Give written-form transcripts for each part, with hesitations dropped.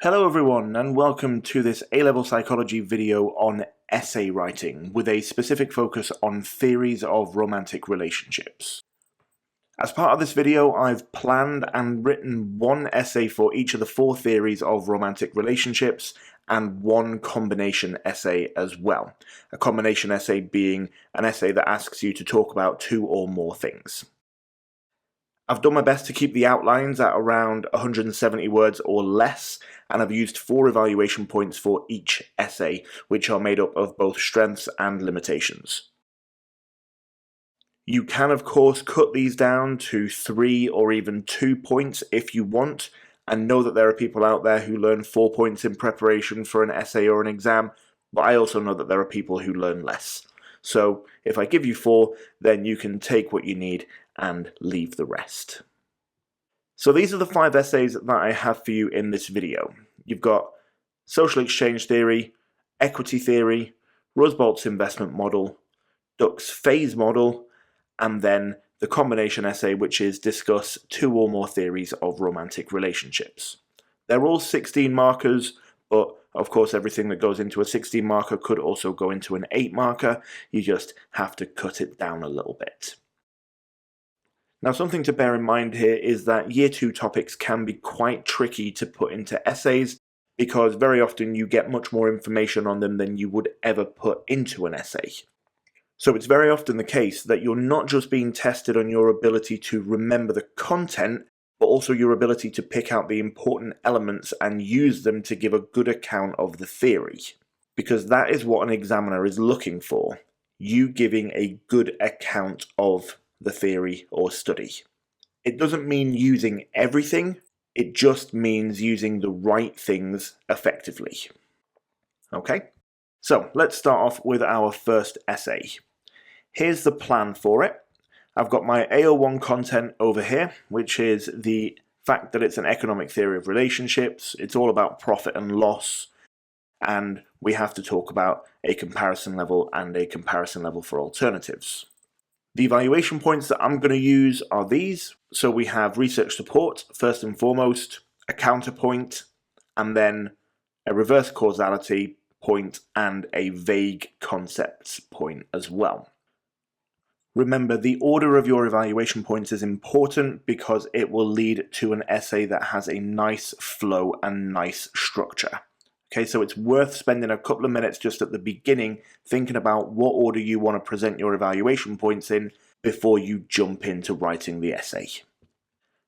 Hello everyone and welcome to this A-level psychology video on essay writing with a specific focus on theories of romantic relationships. As part of this video I've planned and written one essay for each of the four theories of romantic relationships and one combination essay as well. A combination essay being an essay that asks you to talk about two or more things. I've done my best to keep the outlines at around 170 words or less, and I've used 4 evaluation points for each essay, which are made up of both strengths and limitations. You can of course cut these down to 3 or even 2 points if you want, and know that there are people out there who learn 4 points in preparation for an essay or an exam, but I also know that there are people who learn less. So if I give you 4, then you can take what you need and leave the rest. So these are the 5 essays that I have for you in this video. You've got social exchange theory, equity theory, Rusbult's investment model, Duck's phase model, and then the combination essay, which is discuss 2 or more theories of romantic relationships. They're all 16 markers, but of course everything that goes into a 16 marker could also go into an 8 marker. You just have to cut it down a little bit. Now something to bear in mind here is that year 2 topics can be quite tricky to put into essays because very often you get much more information on them than you would ever put into an essay. So it's very often the case that you're not just being tested on your ability to remember the content, but also your ability to pick out the important elements and use them to give a good account of the theory. Because that is what an examiner is looking for, you giving a good account of the theory or study. It doesn't mean using everything, it just means using the right things effectively. Okay, so let's start off with our first essay. Here's the plan for it. I've got my AO1 content over here, which is the fact that it's an economic theory of relationships. It's all about profit and loss, and we have to talk about a comparison level and a comparison level for alternatives. The evaluation points that I'm going to use are these. So we have research support, first and foremost, a counterpoint, and then a reverse causality point and a vague concepts point as well. Remember, the order of your evaluation points is important because it will lead to an essay that has a nice flow and nice structure. Okay, so it's worth spending a couple of minutes just at the beginning thinking about what order you want to present your evaluation points in before you jump into writing the essay.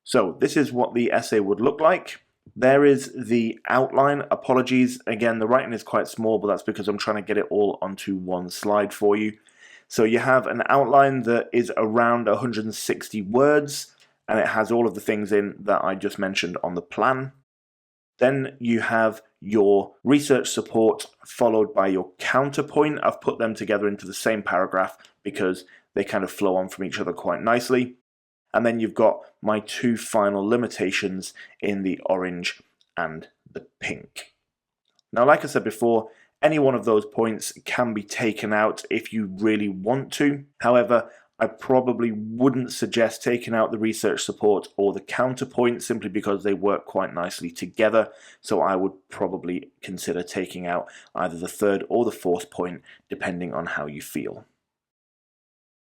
So this is what the essay would look like. There is the outline. Apologies, again, the writing is quite small, but that's because I'm trying to get it all onto one slide for you. So you have an outline that is around 160 words, and it has all of the things in that I just mentioned on the plan. Then you have your research support followed by your counterpoint. I've put them together into the same paragraph because they kind of flow on from each other quite nicely. And then you've got my 2 final limitations in the orange and the pink. Now, like I said before, any one of those points can be taken out if you really want to. However, I probably wouldn't suggest taking out the research support or the counterpoint simply because they work quite nicely together. So I would probably consider taking out either the 3rd or the 4th point depending on how you feel.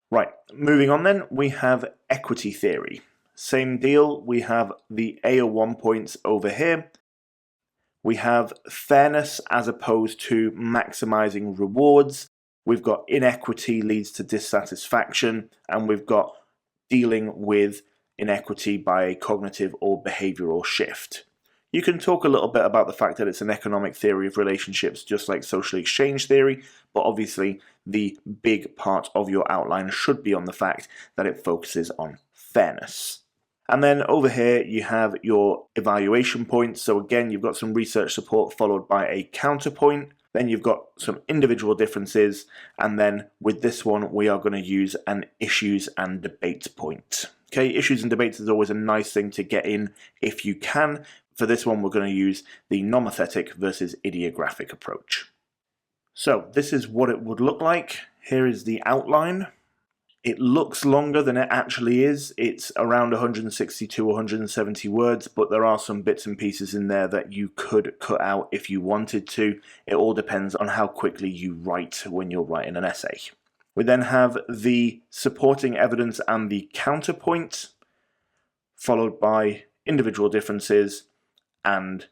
Right, moving on then, we have equity theory. Same deal, we have the AO1 points over here. We have fairness as opposed to maximizing rewards. We've got inequity leads to dissatisfaction, and we've got dealing with inequity by a cognitive or behavioral shift. You can talk a little bit about the fact that it's an economic theory of relationships just like social exchange theory, but obviously the big part of your outline should be on the fact that it focuses on fairness. And then over here you have your evaluation points. So again, you've got some research support followed by a counterpoint. Then you've got some individual differences, and then with this one we are going to use an issues and debates point. Okay, issues and debates is always a nice thing to get in if you can. For this one we're going to use the nomothetic versus ideographic approach. So this is what it would look like. Here is the outline. It looks longer than it actually is. It's around 160 to 170 words, but there are some bits and pieces in there that you could cut out if you wanted to. It all depends on how quickly you write when you're writing an essay. We then have the supporting evidence and the counterpoint, followed by individual differences and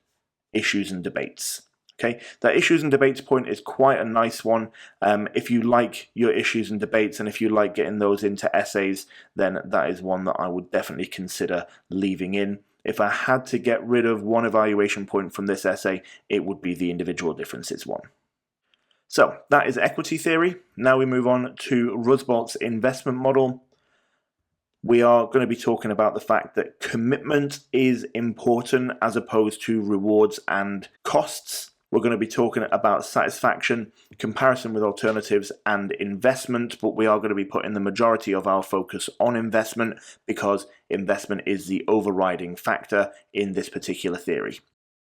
issues and debates. Okay, that issues and debates point is quite a nice one. If you like your issues and debates and if you like getting those into essays, then that is one that I would definitely consider leaving in. If I had to get rid of one evaluation point from this essay, it would be the individual differences one. So that is equity theory. Now we move on to Rusbult's investment model. We are going to be talking about the fact that commitment is important as opposed to rewards and costs. We're going to be talking about satisfaction, comparison with alternatives, and investment, but we are going to be putting the majority of our focus on investment because investment is the overriding factor in this particular theory.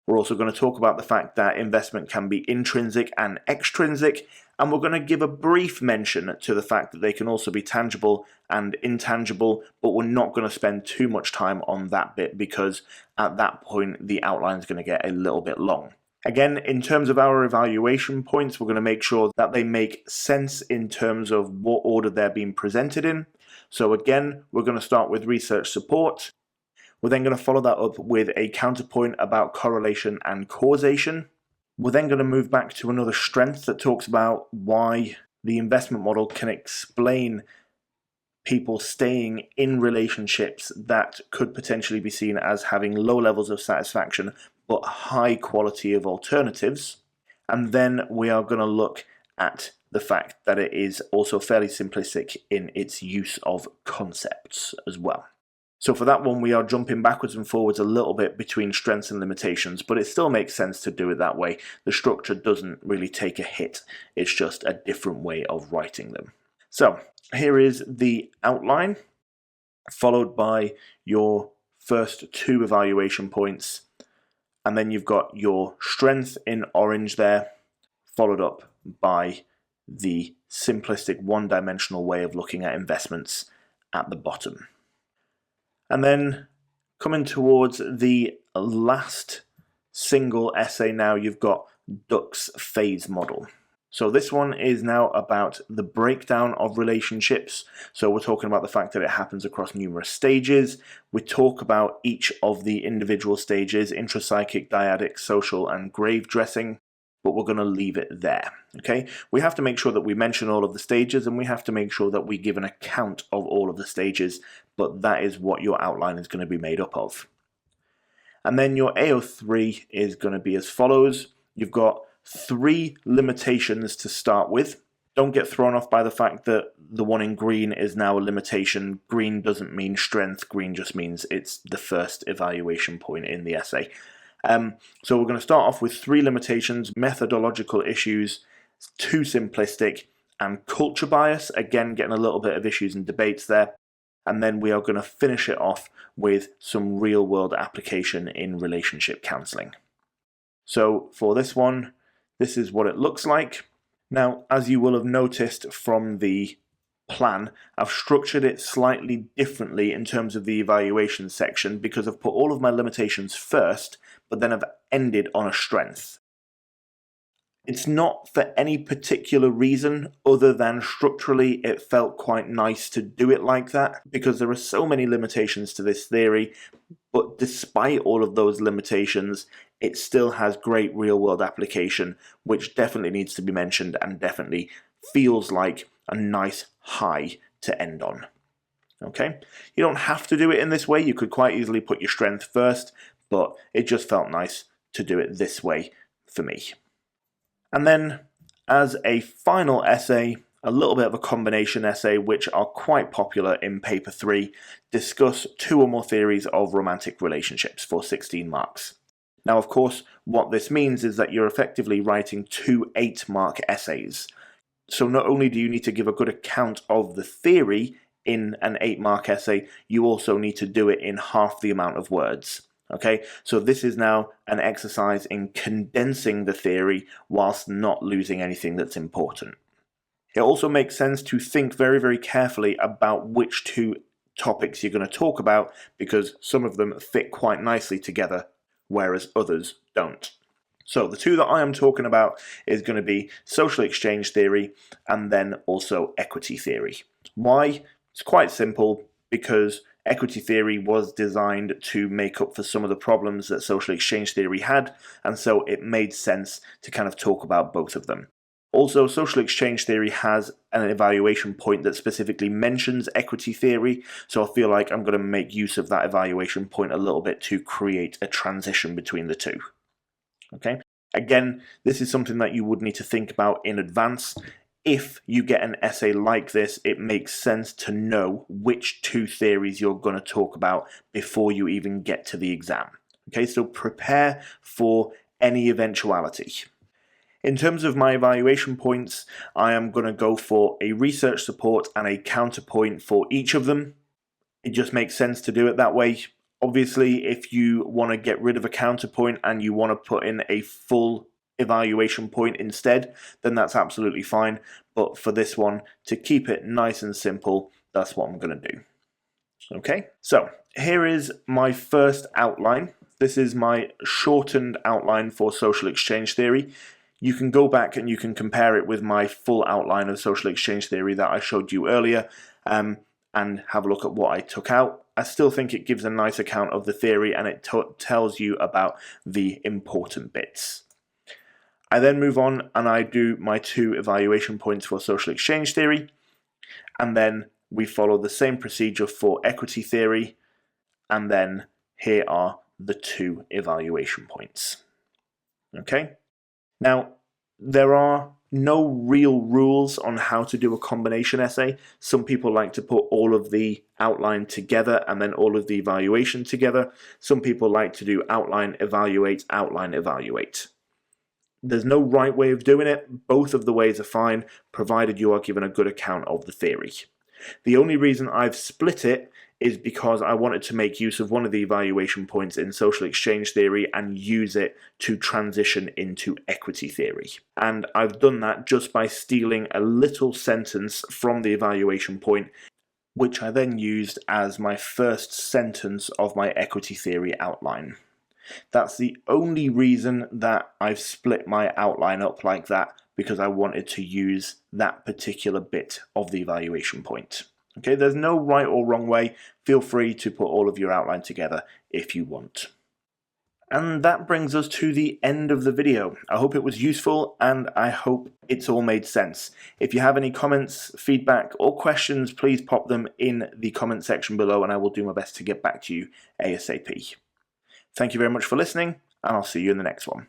We're also going to talk about the fact that investment can be intrinsic and extrinsic, and we're going to give a brief mention to the fact that they can also be tangible and intangible, but we're not going to spend too much time on that bit because at that point the outline is going to get a little bit long. Again, in terms of our evaluation points, we're going to make sure that they make sense in terms of what order they're being presented in. So again, we're going to start with research support. We're then going to follow that up with a counterpoint about correlation and causation. We're then going to move back to another strength that talks about why the investment model can explain people staying in relationships that could potentially be seen as having low levels of satisfaction but high quality of alternatives. And then we are going to look at the fact that it is also fairly simplistic in its use of concepts as well. So for that one, we are jumping backwards and forwards a little bit between strengths and limitations, but it still makes sense to do it that way. The structure doesn't really take a hit. It's just a different way of writing them. So here is the outline, followed by your first two evaluation points, and then you've got your strength in orange there, followed up by the simplistic one-dimensional way of looking at investments at the bottom. And then coming towards the last single essay now, you've got Duck's phase model. So this one is now about the breakdown of relationships. So we're talking about the fact that it happens across numerous stages. We talk about each of the individual stages: intrapsychic, dyadic, social, and grave dressing. But we're going to leave it there. Okay, we have to make sure that we mention all of the stages, and we have to make sure that we give an account of all of the stages, but that is what your outline is going to be made up of. And then your AO3 is going to be as follows. You've got 3 limitations to start with. Don't get thrown off by the fact that the one in green is now a limitation. Green doesn't mean strength, green just means it's the first evaluation point in the essay. So we're going to start off with 3 limitations: methodological issues, too simplistic, and culture bias. Again, getting a little bit of issues and debates there. And then we are going to finish it off with some real world application in relationship counseling. So for this one, this is what it looks like. Now, as you will have noticed from the plan, I've structured it slightly differently in terms of the evaluation section because I've put all of my limitations first, but then I've ended on a strength. It's not for any particular reason other than structurally it felt quite nice to do it like that because there are so many limitations to this theory, but despite all of those limitations, it still has great real-world application, which definitely needs to be mentioned and definitely feels like a nice high to end on. Okay, you don't have to do it in this way. You could quite easily put your strength first, but it just felt nice to do it this way for me. And then as a final essay, a little bit of a combination essay, which are quite popular in paper 3, discuss 2 or more theories of romantic relationships for 16 marks. Now, of course, what this means is that you're effectively writing 2 8-mark essays. So not only do you need to give a good account of the theory in an 8-mark essay, you also need to do it in half the amount of words. Okay, so this is now an exercise in condensing the theory whilst not losing anything that's important. It also makes sense to think very, very carefully about which two topics you're going to talk about, because some of them fit quite nicely together, whereas others don't. So the two that I am talking about is going to be social exchange theory and then also equity theory. Why? It's quite simple, because equity theory was designed to make up for some of the problems that social exchange theory had, and so it made sense to kind of talk about both of them. Also, social exchange theory has an evaluation point that specifically mentions equity theory, so I feel like I'm going to make use of that evaluation point a little bit to create a transition between the two. Okay. Again, this is something that you would need to think about in advance. If you get an essay like this, it makes sense to know which two theories you're going to talk about before you even get to the exam. Okay, so prepare for any eventuality. In terms of my evaluation points, I am going to go for a research support and a counterpoint for each of them. It just makes sense to do it that way. Obviously, if you want to get rid of a counterpoint and you want to put in a full evaluation point instead, then that's absolutely fine. But for this one, to keep it nice and simple, that's what I'm going to do. Okay, so here is my first outline. This is my shortened outline for social exchange theory. You can go back and you can compare it with my full outline of social exchange theory that I showed you earlier, and have a look at what I took out. I still think it gives a nice account of the theory, and it tells you about the important bits. I then move on and I do my two evaluation points for social exchange theory, and then we follow the same procedure for equity theory, and then here are the two evaluation points. Okay? Now, there are no real rules on how to do a combination essay. Some people like to put all of the outline together and then all of the evaluation together. Some people like to do outline, evaluate, outline, evaluate. There's no right way of doing it. Both of the ways are fine, provided you are given a good account of the theory. The only reason I've split it is because I wanted to make use of one of the evaluation points in social exchange theory and use it to transition into equity theory. And I've done that just by stealing a little sentence from the evaluation point, which I then used as my first sentence of my equity theory outline. That's the only reason that I've split my outline up like that, because I wanted to use that particular bit of the evaluation point. Okay, there's no right or wrong way. Feel free to put all of your outline together if you want. And that brings us to the end of the video. I hope it was useful and I hope it's all made sense. If you have any comments, feedback or questions, please pop them in the comment section below and I will do my best to get back to you ASAP. Thank you very much for listening, and I'll see you in the next one.